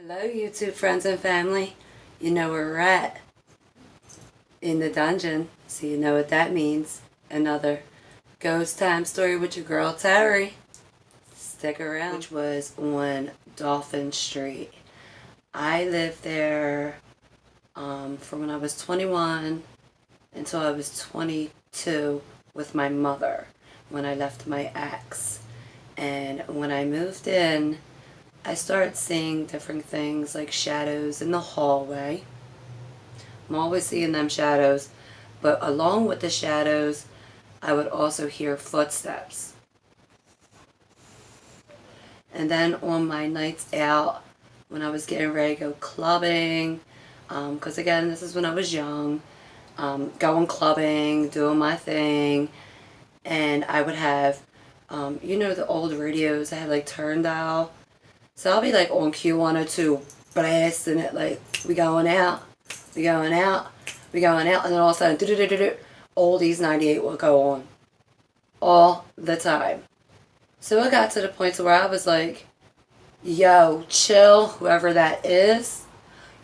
Hello YouTube friends and family. You know where we're at. In the dungeon. So you know what that means. Another ghost time story with your girl Teri. Stick around. Which was on Dolphin Street. I lived there from when I was 21 until I was 22 with my mother when I left my ex. And when I moved in, I started seeing different things like shadows in the hallway. I'm always seeing them shadows, but along with the shadows, I would also hear footsteps. And then on my nights out, when I was getting ready to go clubbing, because again, this is when I was young, going clubbing, doing my thing, and I would have, you know, the old radios I had like turn dial. So I'll be like on Q102, blasting it like, we going out, we going out, we going out, and then all of a sudden, Oldies 98 will go on. All the time. So it got to the point to where I was like, yo, chill, whoever that is,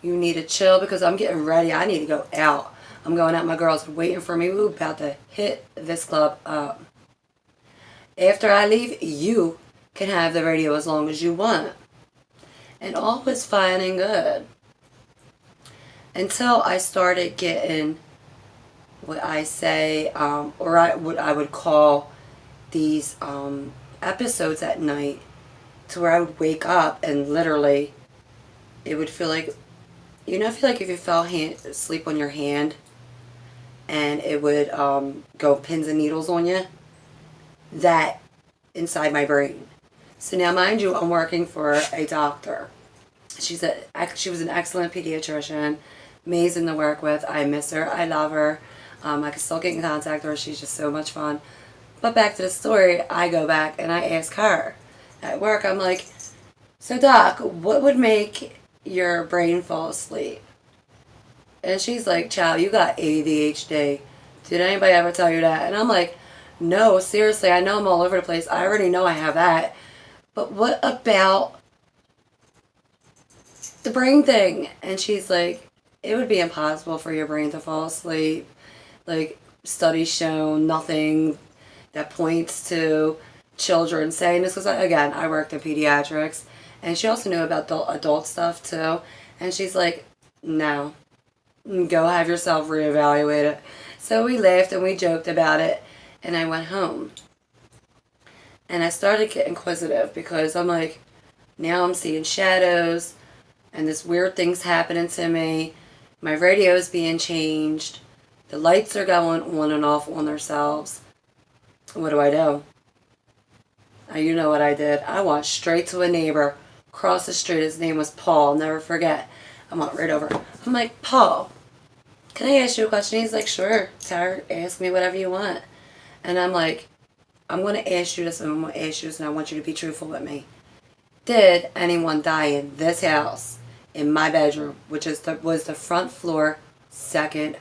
you need to chill because I'm getting ready, I need to go out. I'm going out, my girls are waiting for me, we're about to hit this club up. After I leave, you can have the radio as long as you want. And all was fine and good. Until I started getting what I say, what I would call these episodes at night, to where I would wake up and literally, it would feel like, you know, I feel like if you fell asleep on your hand, and it would go pins and needles on you, that inside my brain. So now, mind you, I'm working for a doctor. She was an excellent pediatrician, amazing to work with. I miss her. I love her. I can still get in contact with her. She's just so much fun. But back to the story, I go back and I ask her at work, I'm like, so doc, what would make your brain fall asleep? And she's like, child, you got ADHD. Did anybody ever tell you that? And I'm like, no, seriously, I know I'm all over the place. I already know I have that. But what about the brain thing? And she's like, it would be impossible for your brain to fall asleep. Like, studies show nothing that points to children saying this. Because, again, I worked in pediatrics. And she also knew about adult stuff, too. And she's like, no. Go have yourself reevaluated. So we laughed and we joked about it. And I went home. And I started getting inquisitive because I'm like, now I'm seeing shadows and this weird thing's happening to me. My radio's being changed. The lights are going on and off on themselves. What do I do? You know what I did. I went straight to a neighbor across the street. His name was Paul. I'll never forget. I went right over. I'm like, Paul, can I ask you a question? He's like, sure, Tara, ask me whatever you want. And I'm like, I'm going to ask you this, and I'm going to ask you this, and I want you to be truthful with me. Did anyone die in this house, in my bedroom, which was the front floor, second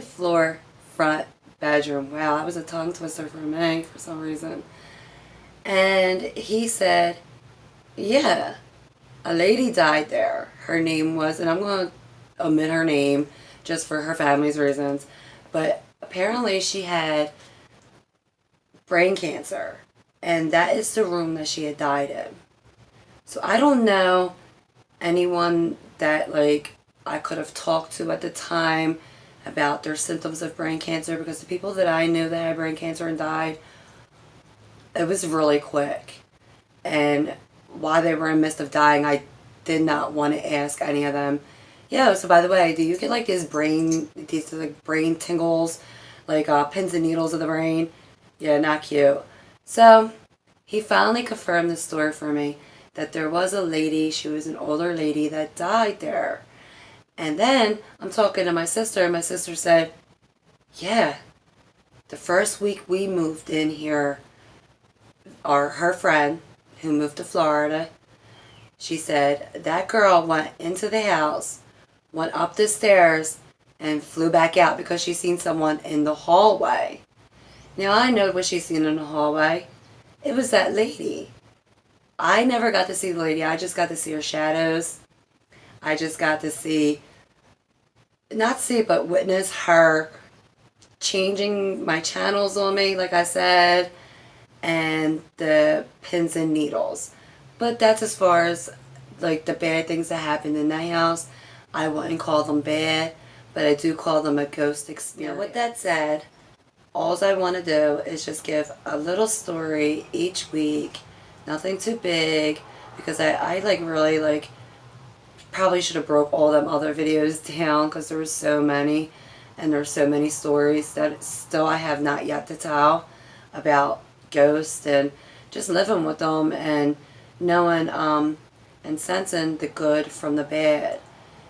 floor, front bedroom. Wow, that was a tongue twister for me, for some reason. And he said, yeah, a lady died there. Her name was, and I'm going to omit her name, just for her family's reasons, but apparently she had brain cancer, and that is the room that she had died in. So I don't know anyone that like I could have talked to at the time about their symptoms of brain cancer, because the people that I knew that had brain cancer and died, it was really quick. And while they were in the midst of dying, I did not want to ask any of them, yeah, so by the way, do you get like these like brain tingles, like pins and needles of the brain? Yeah, not cute. So he finally confirmed the story for me, that there was a lady, she was an older lady that died there. And then I'm talking to my sister, and my sister said, yeah, the first week we moved in here, her friend who moved to Florida, she said that girl went into the house, went up the stairs, and flew back out because she seen someone in the hallway. Now I know what she seen in the hallway. It was that lady. I never got to see the lady. I just got to see her shadows. I just got to see, not see, but witness her changing my channels on me, like I said, and the pins and needles. But that's as far as like the bad things that happened in that house. I wouldn't call them bad, but I do call them a ghost experience. Now, with that said, all I want to do is just give a little story each week. Nothing too big, because I like really like probably should have broke all them other videos down, because there were so many, and there's so many stories that still I have not yet to tell about ghosts, and just living with them and knowing and sensing the good from the bad.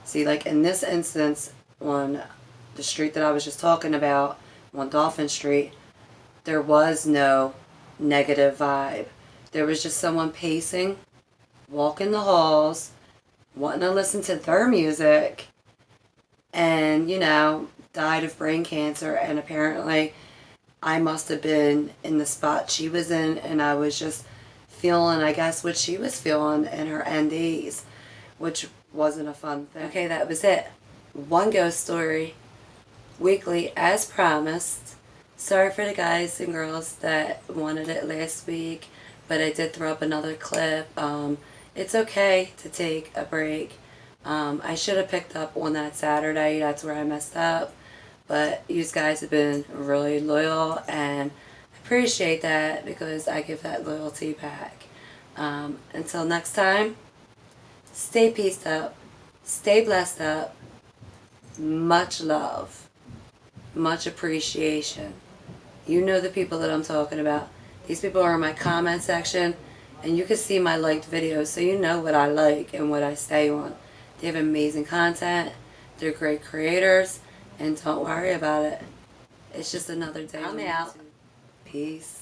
See, like in this instance, on the street that I was just talking about, on Dolphin Street, there was no negative vibe. There was just someone pacing, walking the halls, wanting to listen to their music, and, you know, died of brain cancer. And apparently I must have been in the spot she was in, and I was just feeling, I guess, what she was feeling in her NDs, which wasn't a fun thing. Okay, that was it. One ghost story weekly as promised. Sorry for the guys and girls that wanted it last week, but I did throw up another clip. It's okay to take a break. I should have picked up on that Saturday. That's where I messed up. But you guys have been really loyal, and I appreciate that, because I give that loyalty back. Until next time, stay peaced up, stay blessed up, much love, much appreciation. You know the people that I'm talking about. These people are in my comment section, and you can see my liked videos, so you know what I like and what I stay on. They have amazing content, they're great creators, and don't worry about it. It's just another day. I'm out. Peace.